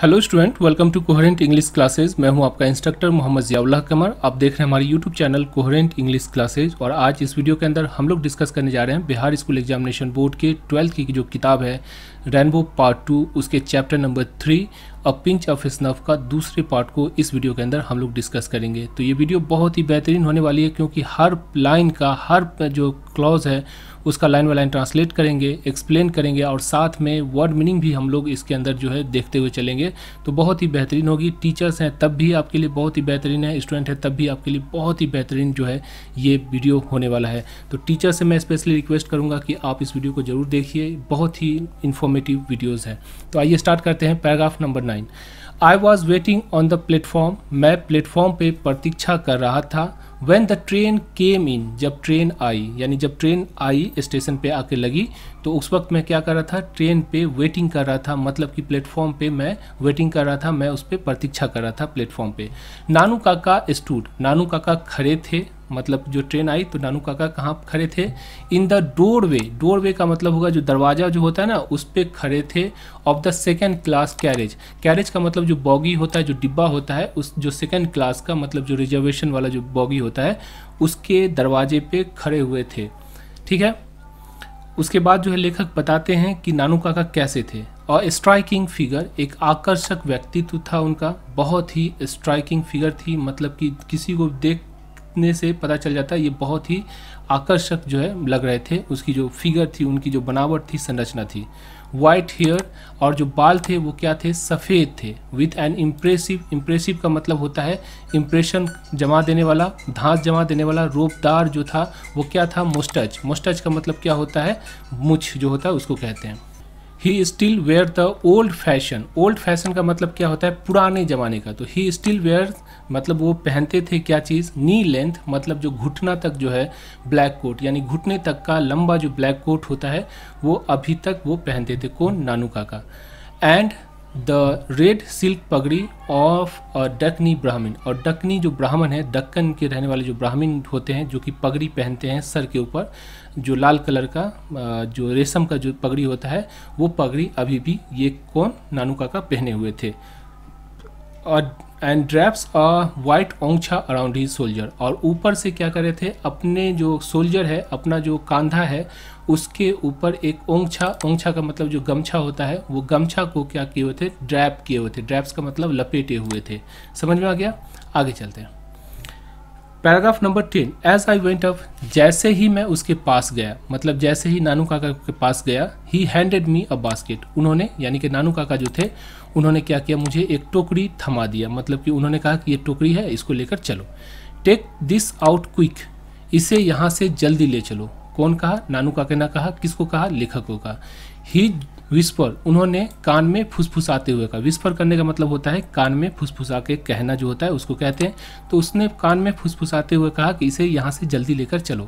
Hello student, welcome to coherent English classes. मैं हूं आपका इंस्ट्रक्टर मोहम्मद ज़ियाउल्लाह कमर। आप देख रहे हैं हमारे YouTube channel coherent English classes. और आज इस वीडियो के अंदर हम लोग डिस्कस करने जा रहे हैं बिहार स्कूल एग्जामिनेशन बोर्ड के 12th की जो किताब है रेनबो पार्ट 2, उसके chapter number 3 a pinch of snuff का दूसरे पार्ट को इस वीडियो के अंदर हम लोग डिस्कस करेंगे। तो ये वीडियो बहुत ही बेहतरीन होने वाली है, क्योंकि हर लाइन का हर जो क्लॉज है उसका लाइन बाय लाइन ट्रांसलेट करेंगे, एक्सप्लेन करेंगे और साथ में वर्ड मीनिंग भी हम लोग इसके अंदर जो है देखते हुए चलेंगे। तो बहुत ही बेहतरीन होगी। टीचर्स हैं तब भी आपके लिए बहुत ही बेहतरीन है, स्टूडेंट है तब भी आपके लिए बहुत ही बेहतरीन जो है ये वीडियो होने वाला है। तो टीचर से मैं स्पेशली रिक्वेस्ट करूँगा कि आप इस वीडियो को ज़रूर देखिए, बहुत ही इन्फॉर्मेटिव वीडियोज़ हैं। तो आइए स्टार्ट करते हैं। Paragraph number 9। I was waiting on the platform, मैं प्लेटफॉर्म पे प्रतीक्षा कर रहा था। When the train came in, जब ट्रेन आई, यानी जब ट्रेन आई स्टेशन पे आके लगी, तो उस वक्त मैं क्या कर रहा था, ट्रेन पे वेटिंग कर रहा था। मतलब कि प्लेटफॉर्म पे मैं वेटिंग कर रहा था, मैं उस पर प्रतीक्षा कर रहा था प्लेटफॉर्म पे। नानू काका स्टूड, नानू काका खड़े थे। मतलब जो ट्रेन आई तो नानू काका कहाँ खड़े थे, इन द डोरवे, डोरवे का मतलब होगा जो दरवाज़ा जो होता है ना, उस पर खड़े थे। Of the second class carriage, carriage का मतलब जो बॉगी होता है, जो डिब्बा होता है, उस जो सेकेंड क्लास का मतलब जो रिजर्वेशन वाला जो बॉगी होता है उसके दरवाजे पे खड़े हुए थे। ठीक है। उसके बाद जो है लेखक बताते हैं कि नानू काका कैसे थे। और स्ट्राइकिंग फिगर, एक आकर्षक व्यक्तित्व था उनका, बहुत ही स्ट्राइकिंग फिगर थी। मतलब कि किसी को देखने से पता चल जाता है ये बहुत ही आकर्षक जो है लग रहे थे। उसकी जो फिगर थी, उनकी जो बनावट थी, संरचना थी। वाइट हेयर, और जो बाल थे वो क्या थे, सफ़ेद थे। विथ एन इम्प्रेसिव, इम्प्रेसिव का मतलब होता है इम्प्रेशन जमा देने वाला, धांस जमा देने वाला। रोपदार जो था वो क्या था, मोस्टच, मोस्टच का मतलब क्या होता है, मुछ जो होता है उसको कहते हैं। He still wear the old fashion, old fashion का मतलब क्या होता है, पुराने ज़माने का। तो ही स्टिल वेयर मतलब वो पहनते थे क्या चीज़, नी लेंथ मतलब जो घुटना तक जो है ब्लैक कोट, यानी घुटने तक का लंबा जो ब्लैक कोट होता है वो अभी तक वो पहनते थे। कौन, नानू काका। एंड द रेड सिल्क पगड़ी ऑफ अ डकनी ब्राह्मण, और डकनी जो ब्राह्मण है, दक्कन के रहने वाले जो ब्राह्मण होते हैं जो कि पगड़ी पहनते हैं सर के ऊपर, जो लाल कलर का जो रेशम का जो पगड़ी होता है वो पगड़ी अभी भी ये कौन, नानू काका पहने हुए थे। और एंड ड्रैप्स अ वाइट ओंछा अराउंड ही सोल्जर, और ऊपर से क्या कर रहे थे, अपने जो सोल्जर है, अपना जो कांधा है उसके ऊपर एक ओंछा, ओंछा का मतलब जो गमछा होता है, वो गमछा को क्या किए हुए थे, ड्रैप किए हुए थे। ड्रैप्स का मतलब लपेटे हुए थे। समझ में आ गया। आगे चलते हैं। Paragraph number 10। As I went up, जैसे ही मैं उसके पास गया, मतलब जैसे ही नानू काका के पास गया, ही हैंडेड मी अ बास्केट, उन्होंने यानी कि नानू काका जो थे उन्होंने क्या किया, मुझे एक टोकरी थमा दिया। मतलब कि उन्होंने कहा कि ये टोकरी है, इसको लेकर चलो। टेक दिस आउट क्विक, इसे यहाँ से जल्दी ले चलो। कौन कहा, नानू काका ने कहा। किसको कहा, लेखक को कहा। ही विस्पर, उन्होंने कान में फुसफुसाते हुए कहा। विस्पर करने का मतलब होता है कान में फुसफुसा के कहना जो होता है उसको कहते हैं। तो उसने कान में फुसफुसाते हुए कहा कि इसे यहाँ से जल्दी लेकर चलो।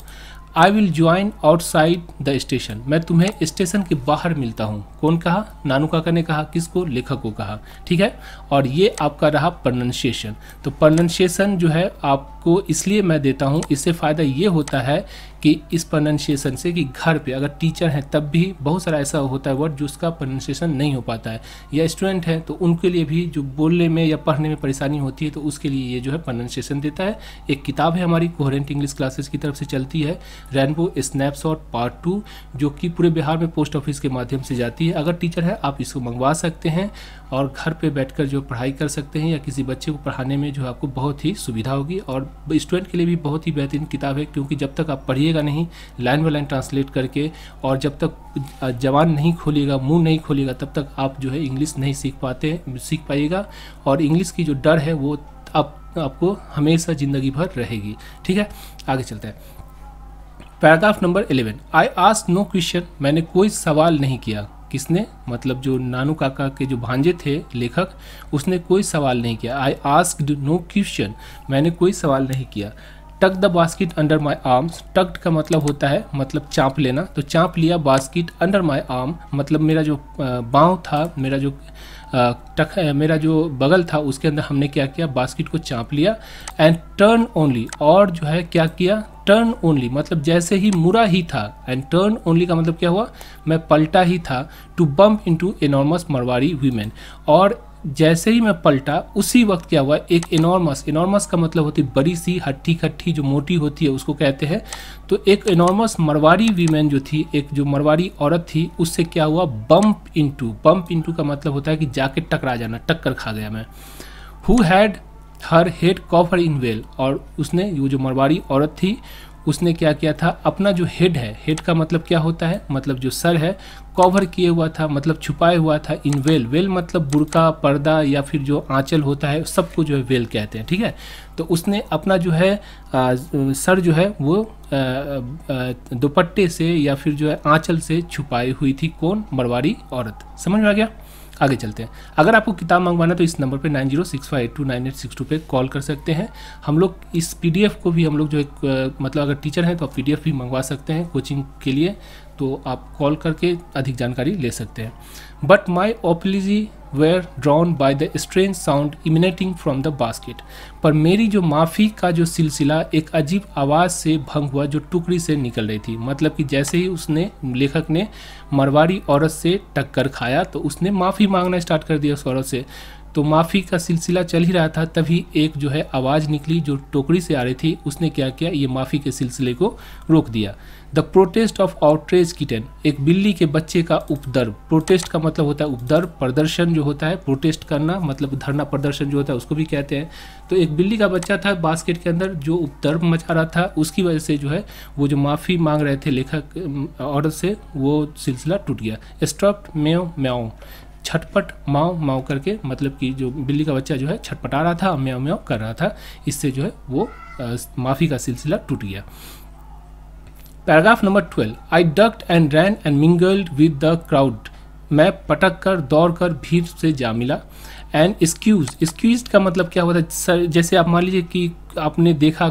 I will join outside the station, मैं तुम्हें स्टेशन के बाहर मिलता हूँ। कौन कहा, नानू काका ने कहा। किसको, लेखक को कहा। ठीक है। और ये आपका रहा प्रोनाउंसिएशन। तो प्रोनाउंसिएशन जो है आपको इसलिए मैं देता हूँ, इससे फ़ायदा ये होता है कि इस प्रोनाउंसिएशन से कि घर पे अगर टीचर हैं तब भी बहुत सारा ऐसा होता है वर्ड जिसका प्रोनाउंसिएशन नहीं हो पाता है, या स्टूडेंट हैं तो उनके लिए भी जो बोलने में या पढ़ने में परेशानी होती है, तो उसके लिए ये जो है प्रोनाउंसिएशन देता है। एक किताब है हमारी कोहेरेंट इंग्लिश क्लासेस की तरफ से चलती है, रेनबो स्नैपशॉट पार्ट 2, जो कि पूरे बिहार में पोस्ट ऑफिस के माध्यम से जाती है। अगर टीचर है आप इसको मंगवा सकते हैं और घर पे बैठकर जो पढ़ाई कर सकते हैं, या किसी बच्चे को पढ़ाने में जो आपको बहुत ही सुविधा होगी। और स्टूडेंट के लिए भी बहुत ही बेहतरीन किताब है, क्योंकि जब तक आप पढ़िएगा नहीं लाइन बाय लाइन ट्रांसलेट करके, और जब तक जबान नहीं खोलिएगा, मुंह नहीं खोलिएगा, तब तक आप जो है इंग्लिश नहीं सीख पाइएगा। और इंग्लिश की जो डर है वो आपको हमेशा ज़िंदगी भर रहेगी। ठीक है। आगे चलते हैं। Paragraph number 11। I asked no question, मैंने कोई सवाल नहीं किया। किसने, मतलब जो नानू काका के जो भांजे थे लेखक, उसने कोई सवाल नहीं किया। आई आस्क्ड नो क्वेश्चन, मैंने कोई सवाल नहीं किया। Tuck the basket under my arms, tucked का मतलब होता है मतलब चाँप लेना, तो चाँप लिया बास्केट अंडर माई आर्म, मतलब मेरा जो बाँव था, मेरा जो मेरा जो बगल था उसके अंदर हमने क्या किया, बास्केट को चाँप लिया। एंड टर्न ओनली, और जो है क्या किया, टर्न ओनली मतलब जैसे ही मुड़ा ही था। एंड टर्न ओनली का मतलब क्या हुआ, मैं पलटा ही था। To bump into enormous Marwari women, और जैसे ही मैं पलटा उसी वक्त क्या हुआ, एक इनॉर्मस का मतलब होती है बड़ी सी, हट्टी खट्टी जो मोटी होती है उसको कहते हैं। तो एक इनॉर्मस मरवाड़ी वीमेन जो थी, एक जो मरवाड़ी औरत थी, उससे क्या हुआ, बम्प इनटू का मतलब होता है कि जाके टकरा जाना, टक्कर खा गया मैं। Who had her head cover in well, और उसने, वो जो मरवाड़ी औरत थी उसने क्या किया था, अपना जो हेड है, हेड का मतलब क्या होता है, मतलब जो सर है, कवर किए हुआ था, मतलब छुपाए हुआ था, इन वेल, वेल मतलब बुर्का, पर्दा या फिर जो आंचल होता है सबको जो है वेल कहते हैं, ठीक है। तो उसने अपना जो है सर जो है वो दुपट्टे से या फिर जो है आंचल से छुपाई हुई थी। कौन? मरवाड़ी औरत। समझ में आ गया? आगे चलते हैं। अगर आपको किताब मंगवाना तो इस नंबर पे 9065829862 पे कॉल कर सकते हैं। हम लोग इस पीडीएफ को भी हम लोग जो है मतलब अगर टीचर हैं तो आप पीडीएफ भी मंगवा सकते हैं कोचिंग के लिए, तो आप कॉल करके अधिक जानकारी ले सकते हैं। But my apology were drawn by the strange sound emanating from the basket, पर मेरी जो माफ़ी का जो सिलसिला एक अजीब आवाज़ से भंग हुआ जो टुकड़ी से निकल रही थी। मतलब कि जैसे ही उसने, लेखक ने मरवाड़ी औरत से टक्कर खाया तो उसने माफ़ी मांगना स्टार्ट कर दिया उस औरत से। तो माफ़ी का सिलसिला चल ही रहा था, तभी एक जो है आवाज़ निकली जो टोकरी से आ रही थी। उसने क्या किया, ये माफ़ी के सिलसिले को रोक दिया। The protest of outrage kitten, एक बिल्ली के बच्चे का उपद्रव। प्रोटेस्ट का मतलब होता है उपद्रव, प्रदर्शन जो होता है, प्रोटेस्ट करना मतलब धरना प्रदर्शन जो होता है उसको भी कहते हैं। तो एक बिल्ली का बच्चा था बास्केट के अंदर जो उपद्रव मचा रहा था, उसकी वजह से जो है वो जो माफ़ी मांग रहे थे लेखक औरत से, वो सिलसिला टूट गया। स्टॉप्ड म्याऊ म्याऊ, छटपट माओ माओ करके, मतलब कि जो बिल्ली का बच्चा जो है छटपटा रहा था, म्याऊ म्याऊ कर रहा था, इससे जो है वो माफ़ी का सिलसिला टूट गया। Paragraph number 12, I ducked and ran and mingled with the crowd, मैं पटक कर दौड़ कर भीड़ से जा मिला। एंड एक्सक्यूज का मतलब क्या होता है, सर जैसे आप मान लीजिए कि आपने देखा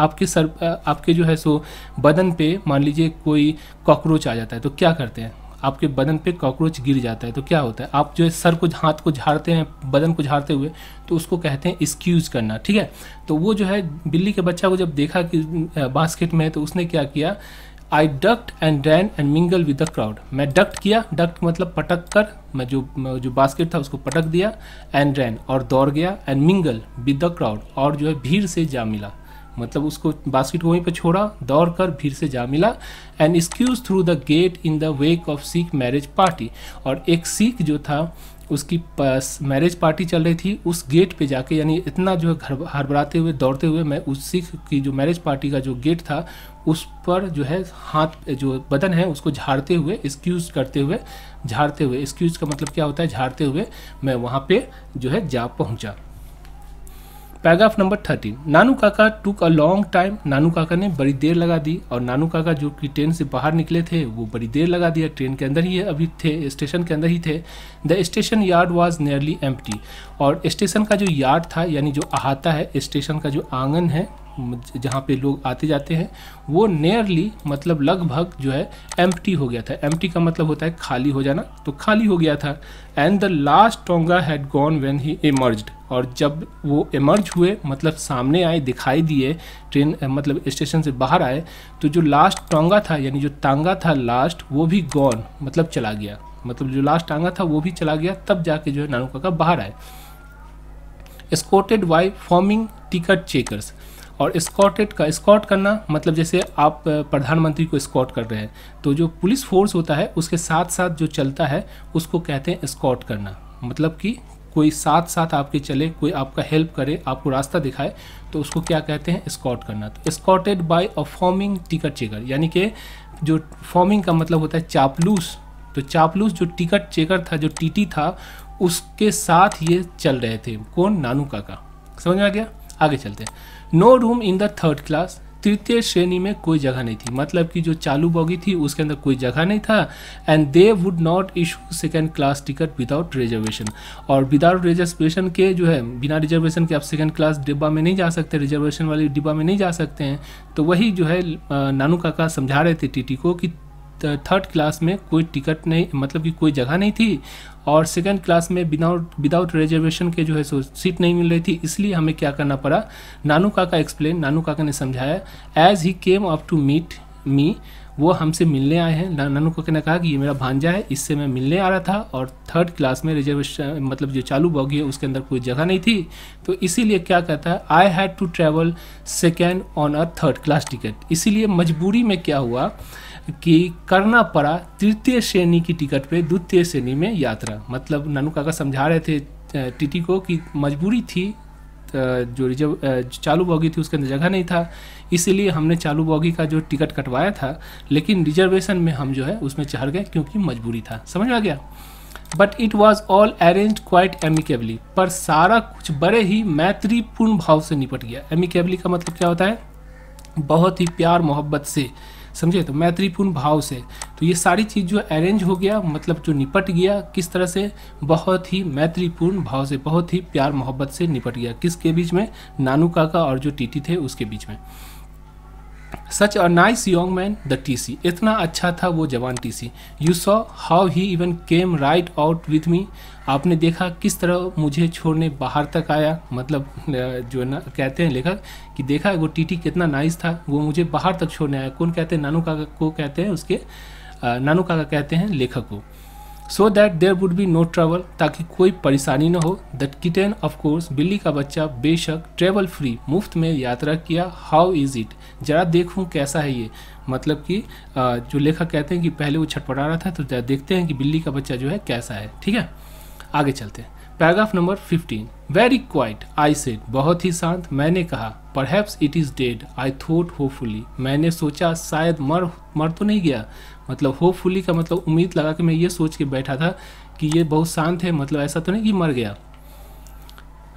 आपके सर, आपके जो है सो बदन पे मान लीजिए कोई कॉकरोच आ जाता है तो क्या करते हैं, आपके बदन पे कॉकरोच गिर जाता है तो क्या होता है, आप जो है सर को, हाथ को झाड़ते हैं, बदन को झाड़ते हुए, तो उसको कहते हैं एक्सक्यूज करना, ठीक है। तो वो जो है बिल्ली के बच्चा को जब देखा कि बास्केट में है तो उसने क्या किया, I ducked and ran and mingle with the crowd, मैं डक्ट किया, डक्ट मतलब पटक कर, मैं जो बास्केट था उसको पटक दिया, एंड रैन और दौड़ गया, and mingle with the crowd और जो है भीड़ से जा मिला, मतलब उसको बास्केट को वहीं पर छोड़ा, दौड़ कर भीड़ से जा मिला। And squeeze through the gate in the wake of Sikh marriage party, और एक सिख जो था उसकी मैरिज पार्टी चल रही थी, उस गेट पे जाके, यानी इतना जो है हड़बड़ाते हुए दौड़ते हुए मैं उस सिख की जो मैरिज पार्टी का जो गेट था उस पर जो है हाथ, जो बदन है उसको झाड़ते हुए, एक्सक्यूज करते हुए, झाड़ते हुए, एक्सक्यूज का मतलब क्या होता है, झाड़ते हुए मैं वहाँ पे जो है जा पहुँचा। पैराग्राफ नंबर 13, नानू काका टुक अ लॉन्ग टाइम, नानू काका ने बड़ी देर लगा दी, और नानू काका जो कि ट्रेन से बाहर निकले थे वो बड़ी देर लगा दिया, ट्रेन के अंदर ही अभी थे, स्टेशन के अंदर ही थे। The station yard was nearly empty, और स्टेशन का जो यार्ड था यानी जो अहाता है, स्टेशन का जो आंगन है जहाँ पे लोग आते जाते हैं, वो नियरली मतलब लगभग जो है एम्प्टी हो गया था। एम्प्टी का मतलब होता है खाली हो जाना, तो खाली हो गया था। And the last tonga had gone when he emerged, और जब वो इमर्ज हुए मतलब सामने आए, दिखाई दिए, ट्रेन मतलब स्टेशन से बाहर आए, तो जो लास्ट टोंगा था यानी जो टांगा था लास्ट, वो भी गॉन मतलब चला गया, मतलब जो लास्ट टांगा था वो भी चला गया, तब जाके जो है नानू काका बाहर आए। Escorted by forming ticket checkers, और एस्कॉर्टेड का, एस्कॉर्ट करना मतलब जैसे आप प्रधानमंत्री को एस्कॉर्ट कर रहे हैं तो जो पुलिस फोर्स होता है उसके साथ साथ जो चलता है उसको कहते हैं एस्कॉर्ट करना, मतलब कि कोई साथ साथ आपके चले, कोई आपका हेल्प करे, आपको रास्ता दिखाए, तो उसको क्या कहते हैं, एस्कॉर्ट करना। तो एस्कॉर्टेड बाय अ फॉर्मिंग टिकट चेकर, यानी कि जो फॉर्मिंग का मतलब होता है चापलूस, तो चापलूस जो टिकट चेकर था, जो टीटी था, उसके साथ ये चल रहे थे। कौन? नानू काका। समझ में आ गया? आगे चलते हैं। No room in the third class, तृतीय श्रेणी में कोई जगह नहीं थी, मतलब कि जो चालू बोगी थी उसके अंदर कोई जगह नहीं था। And they would not issue second class ticket without reservation, और विदाउट रिजर्वेशन के जो है, बिना रिजर्वेशन के आप सेकेंड क्लास डिब्बा में नहीं जा सकते, रिजर्वेशन वाली डिब्बा में नहीं जा सकते हैं। तो वही जो है नानू काका समझा रहे थे टीटी को कि थर्ड क्लास में कोई टिकट नहीं, मतलब कि कोई जगह नहीं थी, और सेकंड क्लास में विदाउट रिजर्वेशन के जो है सो सीट नहीं मिल रही थी, इसलिए हमें क्या करना पड़ा। नानू काका एक्सप्लेन, नानू काका ने समझाया, as he came up to meet me वो हमसे मिलने आए हैं। नानू काका ने कहा कि ये मेरा भांजा है, इससे मैं मिलने आ रहा था और 3rd क्लास में रिजर्वेशन मतलब जो चालू बॉगी है उसके अंदर कोई जगह नहीं थी, तो इसीलिए क्या कहता है, I had to travel second on a 3rd class ticket. इसीलिए मजबूरी में क्या हुआ कि करना पड़ा 3य श्रेणी की टिकट पे 2य श्रेणी में यात्रा। मतलब नानू काका समझा रहे थे टीटी को कि मजबूरी थी, जो चालू बॉगी थी उसके अंदर जगह नहीं था, इसीलिए हमने चालू बॉगी का जो टिकट कटवाया था, लेकिन रिजर्वेशन में हम जो है उसमें चढ़ गए क्योंकि मजबूरी था। समझ में आ गया। But it was all arrange quite amicably, पर सारा कुछ बड़े ही मैत्रीपूर्ण भाव से निपट गया। एमिकेबली का मतलब क्या होता है, बहुत ही प्यार मोहब्बत से, समझे, तो मैत्रीपूर्ण भाव से। तो ये सारी चीज़ जो अरेंज हो गया, मतलब जो निपट गया किस तरह से, बहुत ही मैत्रीपूर्ण भाव से, बहुत ही प्यार मोहब्बत से निपट गया। किसके बीच में, नानू काका और जो टीटी थे उसके बीच में। Such a nice young man the TC, इतना अच्छा था वो जवान TC. You saw how he even came right out with me, आपने देखा किस तरह मुझे छोड़ने बाहर तक आया। मतलब जो ना कहते हैं लेखक कि देखा वो टीटी कितना नाइस था, वो मुझे बाहर तक छोड़ने आया। कौन कहते हैं, नानू काका को कहते हैं, उसके नानू काका कहते हैं लेखक को। So that there would be no trouble, ताकि कोई परेशानी न हो। दैट किटन ऑफ कोर्स, बिल्ली का बच्चा बेशक, ट्रेवल फ्री, मुफ्त में यात्रा किया। हाउ इज़ इट, जरा देखूं कैसा है ये। मतलब कि जो लेखक कहते हैं कि पहले वो छटपटा रहा था, तो देखते हैं कि बिल्ली का बच्चा जो है कैसा है। ठीक है, आगे चलते हैं। Paragraph number 15, very quite I said, बहुत ही शांत मैंने कहा। Perhaps it is dead I thought hopefully, मैंने सोचा शायद मर तो नहीं गया। मतलब होपफुली का मतलब उम्मीद लगा कि मैं ये सोच के बैठा था कि ये बहुत शांत है, मतलब ऐसा तो नहीं कि मर गया।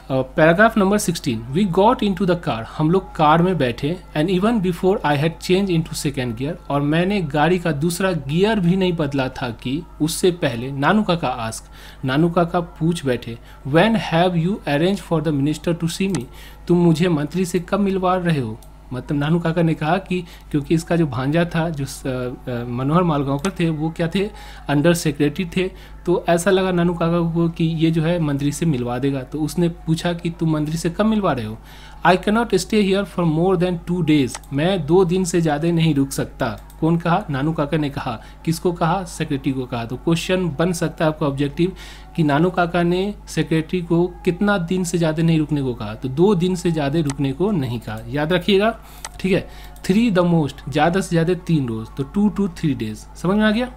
Paragraph number 16, we got into the car, हम लोग कार में बैठे। And even before I had change into second gear, और मैंने गाड़ी का दूसरा गियर भी नहीं बदला था कि उससे पहले नानू काका आस्क, नानू काका पूछ बैठे, when have you arrange for the minister to see me, तुम मुझे मंत्री से कब मिलवा रहे हो। मतलब नानू काका ने कहा कि क्योंकि इसका जो भांजा था, जो मनोहर मालगांवकर थे, वो क्या थे, अंडर सेक्रेटरी थे, तो ऐसा लगा नानू काका को कि ये जो है मंत्री से मिलवा देगा। तो उसने पूछा कि तुम मंत्री से कब मिलवा रहे हो। I cannot stay here for more than 2 days, मैं 2 दिन से ज़्यादा नहीं रुक सकता। कौन कहा, नानू काका ने कहा। किसको कहा, सेक्रेटरी को कहा। तो क्वेश्चन बन सकता है आपका ऑब्जेक्टिव कि नानू काका ने सेक्रेटरी को कितना दिन से ज़्यादा नहीं रुकने को कहा, तो 2 दिन से ज़्यादा रुकने को नहीं कहा, याद रखिएगा। ठीक है, 3 द मोस्ट, ज़्यादा से ज़्यादा 3 रोज़, तो 2 to 3 days, समझ में आ गया।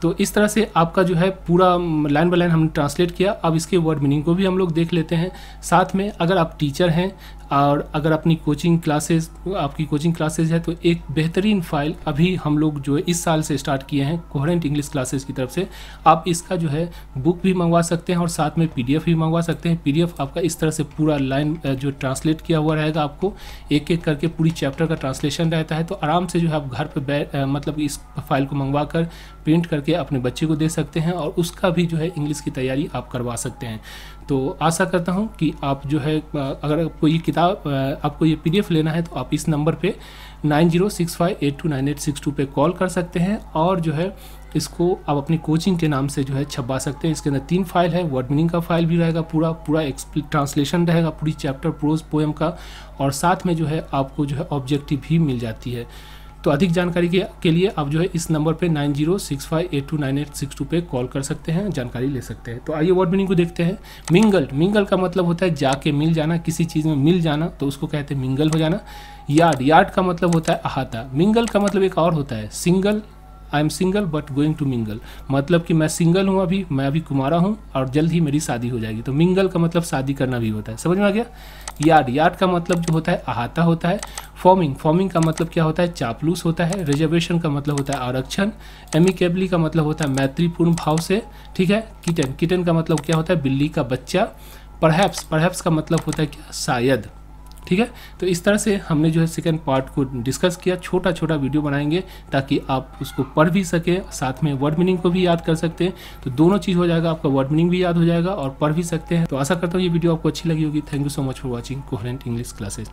तो इस तरह से आपका जो है पूरा लाइन बाय लाइन हमने ट्रांसलेट किया। अब इसके वर्ड मीनिंग को भी हम लोग देख लेते हैं। साथ में अगर आप टीचर हैं और अगर अपनी कोचिंग क्लासेस, आपकी कोचिंग क्लासेस है, तो एक बेहतरीन फाइल अभी हम लोग जो है इस साल से स्टार्ट किए हैं कोहेरेंट इंग्लिश क्लासेस की तरफ से। आप इसका जो है बुक भी मंगवा सकते हैं और साथ में PDF भी मंगवा सकते हैं। PDF आपका इस तरह से पूरा लाइन जो ट्रांसलेट किया हुआ रहेगा, आपको एक एक करके पूरी चैप्टर का ट्रांसलेशन रहता है। तो आराम से जो है आप घर पर मतलब इस फाइल को मंगवा कर प्रिंट करके अपने बच्चे को दे सकते हैं और उसका भी जो है इंग्लिश की तैयारी आप करवा सकते हैं। तो आशा करता हूं कि आप जो है अगर आपको ये किताब, आपको ये PDF लेना है, तो आप इस नंबर पे 9065829862 पे कॉल कर सकते हैं और जो है इसको आप अपनी कोचिंग के नाम से जो है छपवा सकते हैं। इसके अंदर 3 फाइल है, वर्ड मीनिंग का फाइल भी रहेगा, पूरा ट्रांसलेशन रहेगा पूरी चैप्टर प्रोज पोएम का, और साथ में जो है आपको जो है ऑब्जेक्टिव भी मिल जाती है। तो अधिक जानकारी के लिए आप जो है इस नंबर पे 9065829862 पे कॉल कर सकते हैं, जानकारी ले सकते हैं। तो आइए वर्ड मीनिंग को देखते हैं। मिंगल, मिंगल का मतलब होता है जाके मिल जाना, किसी चीज़ में मिल जाना, तो उसको कहते हैं मिंगल हो जाना। यार्ड, यार्ड का मतलब होता है अहाता। मिंगल का मतलब एक और होता है single, I am single but going to mingle, मतलब कि मैं सिंगल हूँ अभी, मैं अभी कुमारा हूँ और जल्द ही मेरी शादी हो जाएगी। तो मिंगल का मतलब शादी करना भी होता है, समझ में आ गया। यार्ड, यार्ड का मतलब जो होता है अहाता होता है। फॉर्मिंग, फॉर्मिंग का मतलब क्या होता है, चापलूस होता है। रिजर्वेशन का मतलब होता है आरक्षण। एमिकेबली का मतलब होता है मैत्रीपूर्ण भाव से। ठीक है। किटन, किटन का मतलब क्या होता है, बिल्ली का बच्चा। परहैप्स, परहैप्स का मतलब होता है क्या, शायद। ठीक है। तो इस तरह से हमने जो है सेकंड पार्ट को डिस्कस किया। छोटा छोटा वीडियो बनाएंगे ताकि आप उसको पढ़ भी सकें, साथ में वर्ड मीनिंग को भी याद कर सकते हैं। तो दोनों चीज़ हो जाएगा, आपका वर्ड मीनिंग भी याद हो जाएगा और पढ़ भी सकते हैं। तो आशा करता हूँ ये वीडियो आपको अच्छी लगी होगी। Thank you so much for watching coherent English classes.